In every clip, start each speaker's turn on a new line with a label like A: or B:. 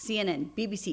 A: CNN, BBC,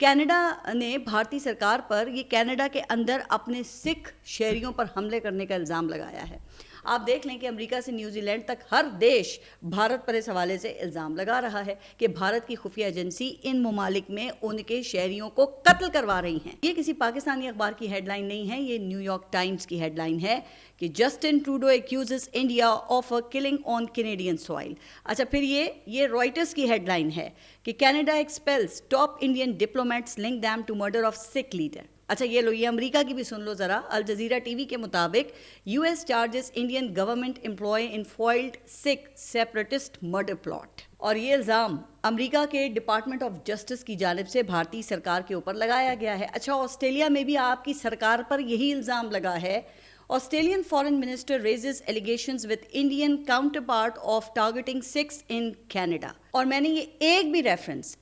A: Canada نے بھارتی سرکار پر یہ کینیڈا کے اندر اپنے سکھ شہریوں پر حملے کرنے کا الزام لگایا ہے. آپ دیکھ لیں کہ امریکہ سے نیوزی لینڈ تک ہر دیش بھارت پر اس حوالے سے الزام لگا رہا ہے کہ بھارت کی خفیہ ایجنسی ان ممالک میں ان کے شہریوں کو قتل کروا رہی ہیں. یہ کسی پاکستانی اخبار کی ہیڈ لائن نہیں ہے, یہ نیو یارک ٹائمز کی ہیڈ لائن ہے کہ Justin Trudeau accuses India of a killing on Canadian soil. اچھا, پھر یہ رائٹرز کی ہیڈ لائن ہے کہ Canada expels top Indian diplomats link them to murder of Sikh leader. اچھا, یہ لو, یہ امریکہ کی بھی سن لو ذرا. الجزیرہ ٹی وی کے مطابق US charges Indian government employee in foiled Sikh separatist murder plot. اور یہ الزام امریکہ کے ڈپارٹمنٹ آف جسٹس کی جانب سے بھارتی سرکار کے اوپر لگایا گیا ہے. اچھا, آسٹریلیا میں بھی آپ کی سرکار پر یہی الزام لگا ہے. Australian foreign minister raises allegations with Indian counterpart of targeting Sikhs in Canada. اور میں نے یہ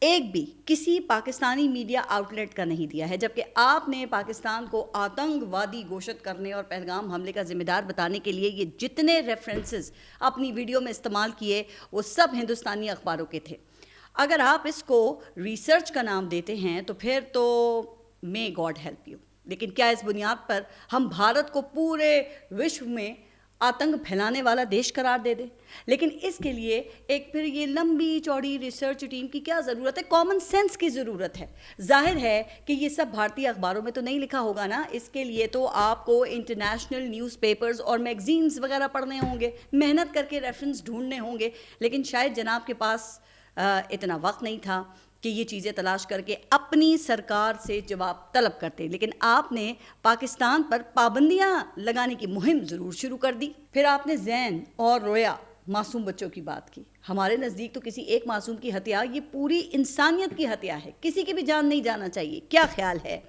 A: ایک بھی کسی پاکستانی میڈیا آؤٹ لیٹ کا نہیں دیا ہے, جبکہ آپ نے پاکستان کو آتنک وادی گھوشت کرنے اور پہلگام حملے کا ذمہ دار بتانے کے لیے یہ جتنے ریفرنسز اپنی ویڈیو میں استعمال کیے وہ سب ہندوستانی اخباروں کے تھے. اگر آپ اس کو ریسرچ کا نام دیتے ہیں تو پھر تو may God help you. لیکن کیا اس بنیاد پر ہم بھارت کو پورے وشو میں آتنک پھیلانے والا دیش قرار دے دیں؟ لیکن اس کے لیے ایک پھر یہ لمبی چوڑی ریسرچ ٹیم کی کیا ضرورت ہے؟ کامن سینس کی ضرورت ہے. ظاہر ہے کہ یہ سب بھارتی اخباروں میں تو نہیں لکھا ہوگا نا, اس کے لیے تو آپ کو انٹرنیشنل نیوز پیپرز اور میگزینز وغیرہ پڑھنے ہوں گے, محنت کر کے ریفرنس ڈھونڈنے ہوں گے. لیکن شاید جناب کے پاس اتنا وقت نہیں تھا کہ یہ چیزیں تلاش کر کے اپنی سرکار سے جواب طلب کرتے. لیکن آپ نے پاکستان پر پابندیاں لگانے کی مہم ضرور شروع کر دی. پھر آپ نے زین اور رویا معصوم بچوں کی بات کی. ہمارے نزدیک تو کسی ایک معصوم کی ہتیا یہ پوری انسانیت کی ہتیا ہے, کسی کی بھی جان نہیں جانا چاہیے. کیا خیال ہے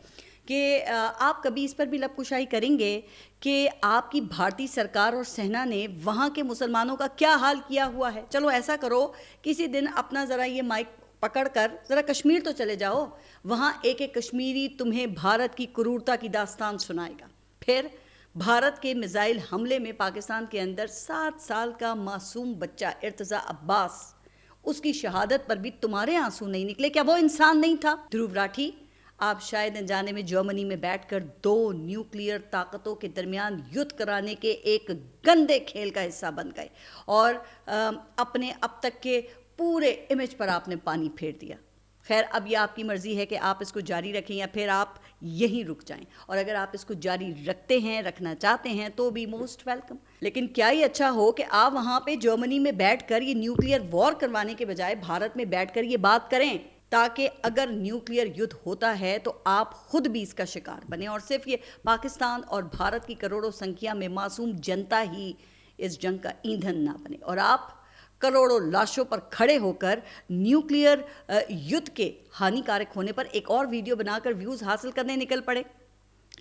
A: کہ آپ کبھی اس پر بھی لب کشائی کریں گے کہ آپ کی بھارتی سرکار اور سینا نے وہاں کے مسلمانوں کا کیا حال کیا ہوا ہے؟ چلو ایسا کرو, کسی دن اپنا ذرا یہ مائک پکڑ کر ذرا کشمیر تو چلے جاؤ, وہاں ایک ایک کشمیری تمہیں بھارت کی کرورتا کی داستان سنائے گا. پھر بھارت کے میزائل حملے میں پاکستان کے اندر 7 سال کا معصوم بچہ ارتضیٰ عباس, اس کی شہادت پر بھی تمہارے آنسو نہیں نکلے؟ کیا وہ انسان نہیں تھا؟ دھرو راٹھی, آپ شاید انجانے میں جرمنی میں بیٹھ کر 2 نیوکلیئر طاقتوں کے درمیان یدھ کرانے کے ایک گندے کھیل کا حصہ بن گئے اور اپنے اب تک کے پورے امیج پر آپ نے پانی پھیر دیا. خیر, اب یہ آپ کی مرضی ہے کہ آپ اس کو جاری رکھیں یا پھر آپ یہیں رک جائیں, اور اگر آپ اس کو جاری رکھتے ہیں, رکھنا چاہتے ہیں تو بھی موسٹ ویلکم. لیکن کیا یہ اچھا ہو کہ آپ وہاں پہ جرمنی میں بیٹھ کر یہ نیوکلیئر وار کروانے کے بجائے بھارت میں بیٹھ کر یہ بات کریں تاکہ اگر نیوکلیئر یدھ ہوتا ہے تو آپ خود بھی اس کا شکار بنیں, اور صرف یہ پاکستان اور بھارت کی کروڑوں سنکھیا میں معصوم جنتا ہی اس جنگ کا ایندھن نہ بنے, اور آپ کروڑوں لاشوں پر کھڑے ہو کر نیوکلیئر یدھ کے ہانی کارک ہونے پر ایک اور ویڈیو بنا کر ویوز حاصل کرنے نکل پڑے.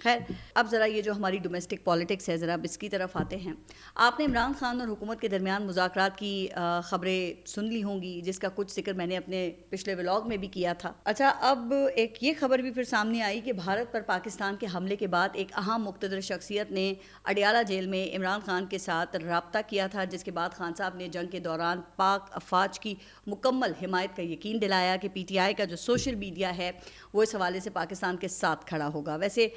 A: خیر, اب ذرا یہ جو ہماری ڈومیسٹک پالیٹکس ہے, ذرا اب اس کی طرف آتے ہیں. آپ نے عمران خان اور حکومت کے درمیان مذاکرات کی خبریں سن لی ہوں گی, جس کا کچھ ذکر میں نے اپنے پچھلے ولاگ میں بھی کیا تھا. اچھا, اب ایک یہ خبر بھی پھر سامنے آئی کہ بھارت پر پاکستان کے حملے کے بعد ایک اہم مقتدر شخصیت نے اڈیالہ جیل میں عمران خان کے ساتھ رابطہ کیا تھا, جس کے بعد خان صاحب نے جنگ کے دوران پاک افواج کی مکمل حمایت کا یقین دلایا کہ پی ٹی آئی کا جو سوشل میڈیا ہے وہ اس حوالے سے پاکستان کے ساتھ کھڑا ہوگا. ویسے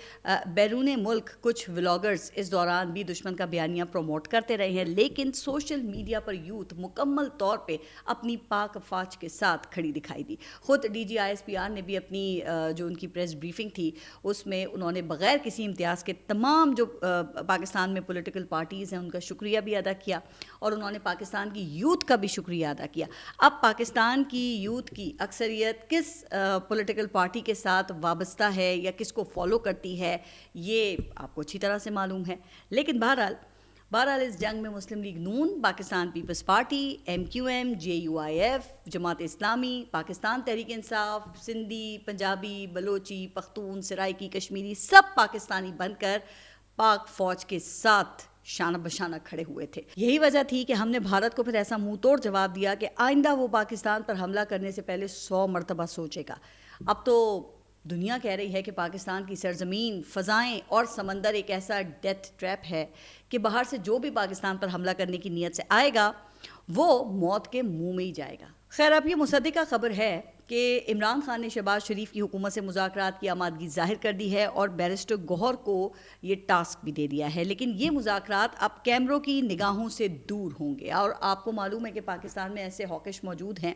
A: بیرون ملک کچھ ولاگرز اس دوران بھی دشمن کا بیانیہ پروموٹ کرتے رہے ہیں, لیکن سوشل میڈیا پر یوتھ مکمل طور پہ اپنی پاک افواج کے ساتھ کھڑی دکھائی دی. خود D G I S P R نے بھی اپنی جو ان کی پریس بریفنگ تھی اس میں انہوں نے بغیر کسی امتیاز کے تمام جو پاکستان میں پولیٹیکل پارٹیز ہیں ان کا شکریہ بھی ادا کیا, اور انہوں نے پاکستان کی یوتھ کا بھی شکریہ ادا کیا. اب پاکستان کی یوتھ کی اکثریت کس پولیٹیکل پارٹی کے ساتھ وابستہ ہے یا کس کو فالو کرتی ہے یہ آپ کو اچھی طرح سے معلوم ہے. لیکن بہرحال اس جنگ میں Muslim League Noon, Pakistan Peoples Party, M Q M, J U I F, Jamaat Islami, Pakistan Tehreek Insaf, Sindhi, Punjabi, Balochi, Pakhtun, Saraiki, Kashmiri, سب پاکستانی بن کر پاک فوج کے ساتھ شانہ بشانہ کھڑے ہوئے تھے. یہی وجہ تھی کہ ہم نے بھارت کو پھر ایسا منہ توڑ جواب دیا کہ آئندہ وہ پاکستان پر حملہ کرنے سے پہلے 100 مرتبہ سوچے گا. اب تو دنیا کہہ رہی ہے کہ پاکستان کی سرزمین, فضائیں اور سمندر ایک ایسا ڈیتھ ٹریپ ہے کہ باہر سے جو بھی پاکستان پر حملہ کرنے کی نیت سے آئے گا وہ موت کے منہ میں ہی جائے گا. خیر, اب یہ مصدقہ خبر ہے کہ عمران خان نے شہباز شریف کی حکومت سے مذاکرات کی آمادگی ظاہر کر دی ہے اور بیرسٹر گوہر کو یہ ٹاسک بھی دے دیا ہے، لیکن یہ مذاکرات اب کیمروں کی نگاہوں سے دور ہوں گے۔ اور آپ کو معلوم ہے کہ پاکستان میں ایسے ہاکش موجود ہیں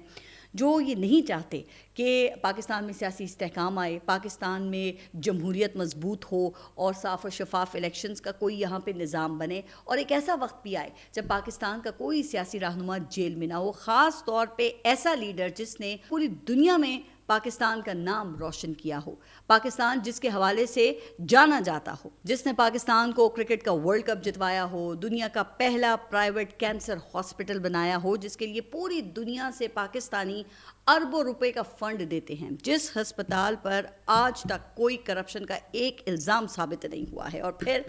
A: جو یہ نہیں چاہتے کہ پاکستان میں سیاسی استحکام آئے، پاکستان میں جمہوریت مضبوط ہو اور صاف و شفاف الیکشنز کا کوئی یہاں پہ نظام بنے، اور ایک ایسا وقت بھی آئے جب پاکستان کا کوئی سیاسی رہنما جیل میں نہ ہو، خاص طور پہ ایسا لیڈر جس نے پوری دنیا میں پاکستان کا نام روشن کیا ہو، پاکستان جس کے حوالے سے جانا جاتا ہو، جس نے پاکستان کو کرکٹ کا ورلڈ کپ جتوایا ہو، دنیا کا پہلا پرائیویٹ کینسر ہاسپٹل بنایا ہو، جس کے لیے پوری دنیا سے پاکستانی اربوں روپے کا فنڈ دیتے ہیں، جس ہسپتال پر آج تک کوئی کرپشن کا ایک الزام ثابت نہیں ہوا ہے، اور پھر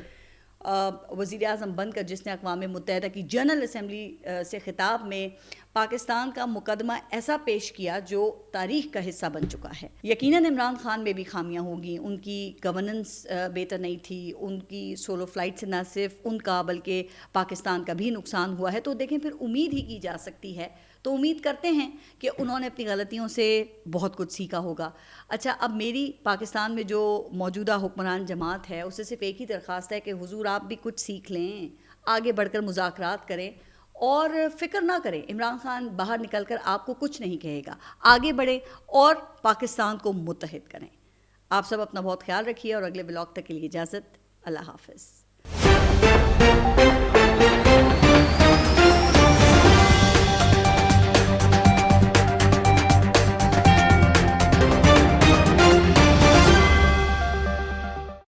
A: وزیر اعظم بن کر جس نے اقوام متحدہ کی جنرل اسمبلی سے خطاب میں پاکستان کا مقدمہ ایسا پیش کیا جو تاریخ کا حصہ بن چکا ہے۔ یقیناً عمران خان میں بھی خامیاں ہوں گی، ان کی گورننس بہتر نہیں تھی، ان کی سولو فلائٹ سے نہ صرف ان کا بلکہ پاکستان کا بھی نقصان ہوا ہے، تو دیکھیں پھر امید ہی کی جا سکتی ہے، تو امید کرتے ہیں کہ انہوں نے اپنی غلطیوں سے بہت کچھ سیکھا ہوگا۔ اچھا، اب میری پاکستان میں جو موجودہ حکمران جماعت ہے اسے صرف ایک ہی درخواست ہے کہ حضور آپ بھی کچھ سیکھ لیں، آگے بڑھ کر مذاکرات کریں اور فکر نہ کریں، عمران خان باہر نکل کر آپ کو کچھ نہیں کہے گا، آگے بڑھیں اور پاکستان کو متحد کریں۔ آپ سب اپنا بہت خیال رکھیے اور اگلے ولاگ تک کے لیے اجازت، اللہ حافظ۔